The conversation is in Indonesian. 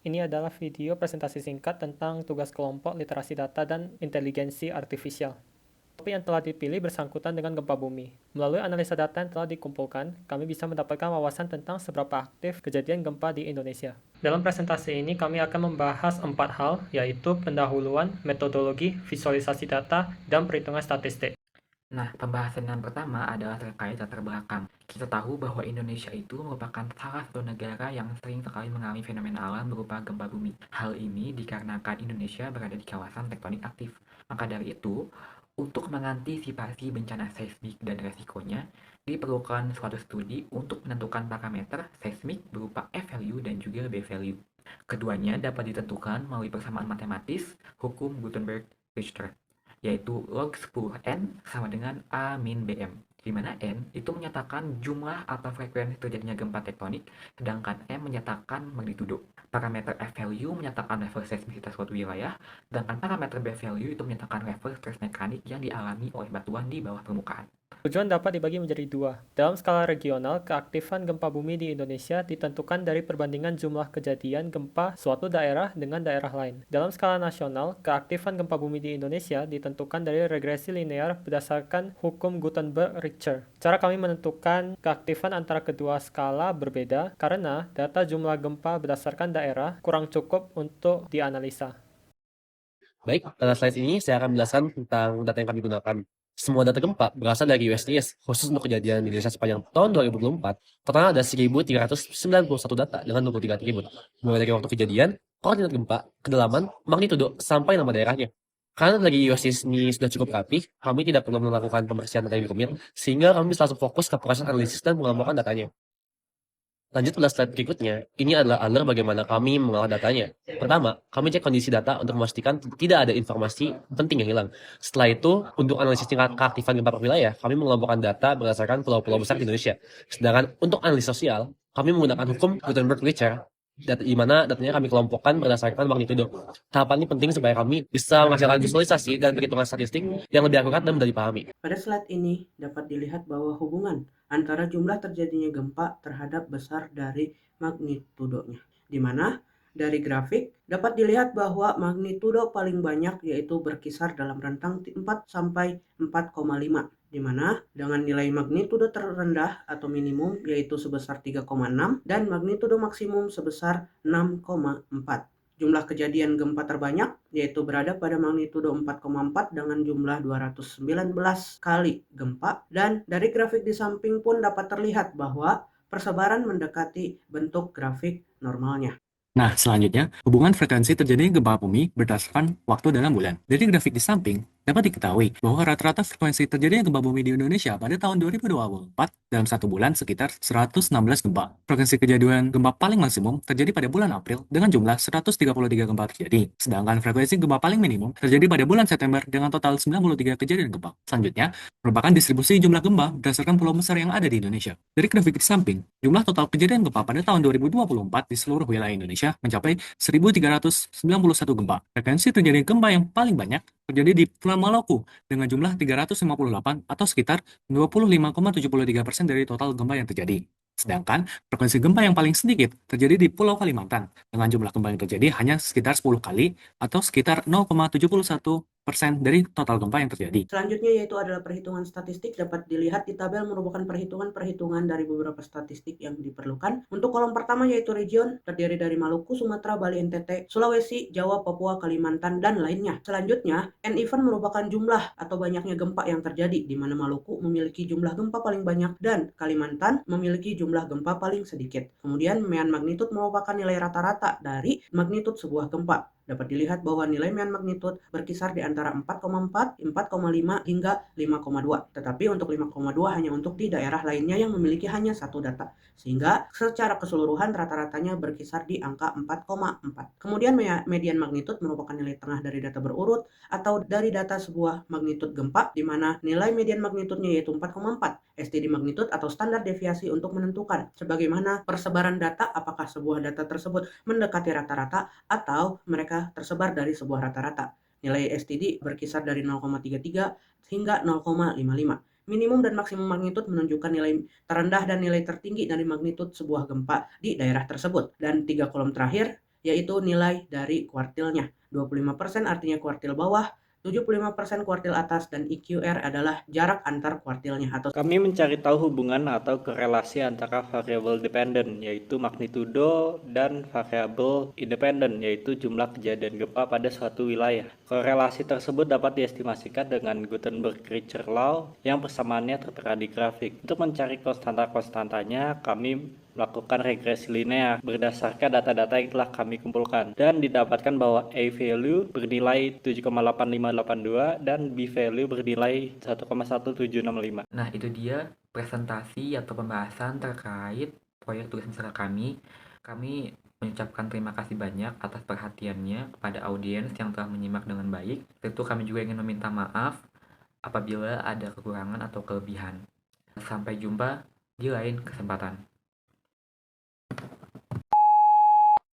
Ini adalah video presentasi singkat tentang tugas kelompok literasi data dan inteligensi artifisial. Topik yang telah dipilih bersangkutan dengan gempa bumi. Melalui analisa data yang telah dikumpulkan, kami bisa mendapatkan wawasan tentang seberapa aktif kejadian gempa di Indonesia. Dalam presentasi ini, kami akan membahas 4 hal, yaitu pendahuluan, metodologi, visualisasi data, dan perhitungan statistik. Nah, pembahasan yang pertama adalah terkait latar belakang. Kita tahu bahwa Indonesia itu merupakan salah satu negara yang sering sekali mengalami fenomena alam berupa gempa bumi. Hal ini dikarenakan Indonesia berada di kawasan tektonik aktif. Maka dari itu, untuk mengantisipasi bencana seismik dan resikonya, diperlukan suatu studi untuk menentukan parameter seismik berupa F-value dan juga B-value. Keduanya dapat ditentukan melalui persamaan matematis hukum Gutenberg-Richter, yaitu log 10N sama dengan A min BM, di mana N itu menyatakan jumlah atau frekuensi terjadinya gempa tektonik, sedangkan M menyatakan magnitudo. Parameter F-value menyatakan level seismisitas suatu wilayah, sedangkan parameter B-value itu menyatakan level stres mekanik yang dialami oleh batuan di bawah permukaan. Tujuan dapat dibagi menjadi dua. Dalam skala regional, keaktifan gempa bumi di Indonesia ditentukan dari perbandingan jumlah kejadian gempa suatu daerah dengan daerah lain. Dalam skala nasional, keaktifan gempa bumi di Indonesia ditentukan dari regresi linear berdasarkan hukum Gutenberg-Richter. Cara kami menentukan keaktifan antara kedua skala berbeda karena data jumlah gempa berdasarkan daerah kurang cukup untuk dianalisa. Baik, pada slide ini saya akan menjelaskan tentang data yang kami gunakan. Semua data gempa berasal dari USGS, khusus untuk kejadian di Indonesia sepanjang tahun 2024. Total ada 1.391 data dengan 23 atribut, mulai dari waktu kejadian, koordinat gempa, kedalaman, magnitudo, sampai nama daerahnya. Karena dari USGS ini sudah cukup rapi, kami tidak perlu melakukan pembersihan data yang rumit, sehingga kami bisa langsung fokus ke proses analisis dan pengelompokan datanya. Lanjut pada slide berikutnya, ini adalah alur bagaimana kami mengolah datanya. Pertama, kami cek kondisi data untuk memastikan tidak ada informasi penting yang hilang. Setelah itu, untuk analisis tingkat keaktifan gempa per wilayah, kami mengelompokkan data berdasarkan pulau-pulau besar di Indonesia. Sedangkan untuk analisis sosial, kami menggunakan hukum Gutenberg-Richter, di mana datanya kami kelompokkan berdasarkan magnitudo. Tahapan ini penting supaya kami bisa menghasilkan visualisasi dan perhitungan statistik yang lebih akurat dan mudah dipahami. Pada slide ini dapat dilihat bahwa hubungan antara jumlah terjadinya gempa terhadap besar dari magnitudonya, di mana dari grafik dapat dilihat bahwa magnitudo paling banyak yaitu berkisar dalam rentang 4 sampai 4,5, di mana dengan nilai magnitudo terendah atau minimum yaitu sebesar 3,6 dan magnitudo maksimum sebesar 6,4. Jumlah kejadian gempa terbanyak yaitu berada pada magnitudo 4,4 dengan jumlah 219 kali gempa, dan dari grafik di samping pun dapat terlihat bahwa persebaran mendekati bentuk grafik normalnya. Nah, selanjutnya, hubungan frekuensi terjadinya gempa bumi berdasarkan waktu dalam bulan. Dari grafik di samping, dapat diketahui bahwa rata-rata frekuensi terjadinya gempa bumi di Indonesia pada tahun 2024 dalam satu bulan sekitar 116 gempa. Frekuensi kejadian gempa paling maksimum terjadi pada bulan April dengan jumlah 133 gempa terjadi. Sedangkan frekuensi gempa paling minimum terjadi pada bulan September dengan total 93 kejadian gempa. Selanjutnya, merupakan distribusi jumlah gempa berdasarkan pulau besar yang ada di Indonesia. Dari grafik di samping, jumlah total kejadian gempa pada tahun 2024 di seluruh wilayah Indonesia mencapai 1.391 gempa. Frekuensi terjadi gempa yang paling banyak terjadi di Pulau Maluku dengan jumlah 358 atau sekitar 25,73% dari total gempa yang terjadi. Sedangkan frekuensi gempa yang paling sedikit terjadi di Pulau Kalimantan dengan jumlah gempa yang terjadi hanya sekitar 10 kali atau sekitar 0,71% dari total gempa yang terjadi. Selanjutnya yaitu adalah perhitungan statistik. Dapat dilihat di tabel merupakan perhitungan dari beberapa statistik yang diperlukan. Untuk kolom pertama yaitu region, terdiri dari Maluku, Sumatera, Bali, NTT, Sulawesi, Jawa, Papua, Kalimantan, dan lainnya. Selanjutnya, N-event merupakan jumlah atau banyaknya gempa yang terjadi, di mana Maluku memiliki jumlah gempa paling banyak dan Kalimantan memiliki jumlah gempa paling sedikit. Kemudian, mean magnitude merupakan nilai rata-rata dari magnitude sebuah gempa. Dapat dilihat bahwa nilai mean magnitude berkisar di antara 4,4, 4,5, hingga 5,2. Tetapi untuk 5,2 hanya untuk di daerah lainnya yang memiliki hanya satu data. Sehingga secara keseluruhan rata-ratanya berkisar di angka 4,4. Kemudian median magnitude merupakan nilai tengah dari data berurut atau dari data sebuah magnitude gempa, di mana nilai median magnitudenya yaitu 4,4. STD magnitude atau standar deviasi untuk menentukan sebagaimana persebaran data, apakah sebuah data tersebut mendekati rata-rata atau mereka tersebar dari sebuah rata-rata. Nilai STD berkisar dari 0,33 hingga 0,55. Minimum dan maksimum magnitude menunjukkan nilai terendah dan nilai tertinggi dari magnitude sebuah gempa di daerah tersebut. Dan 3 kolom terakhir yaitu nilai dari kuartilnya. 25% artinya kuartil bawah, 75% kuartil atas, dan EQR adalah jarak antar kuartilnya atau Kami mencari tahu hubungan atau korelasi antara variabel dependent, yaitu magnitudo, dan variabel independent, yaitu jumlah kejadian gempa pada suatu wilayah. Korelasi tersebut dapat diestimasikan dengan Gutenberg-Richter Law yang persamaannya tertera di grafik. Untuk mencari konstanta-konstantanya, kami melakukan regresi linear berdasarkan data-data yang telah kami kumpulkan, dan didapatkan bahwa A value bernilai 7,8582 dan B value bernilai 1,1765. Nah, itu dia presentasi atau pembahasan terkait proyek tugas masalah kami. Kami mengucapkan terima kasih banyak atas perhatiannya kepada audiens yang telah menyimak dengan baik. Tentu kami juga ingin meminta maaf apabila ada kekurangan atau kelebihan. Sampai jumpa di lain kesempatan.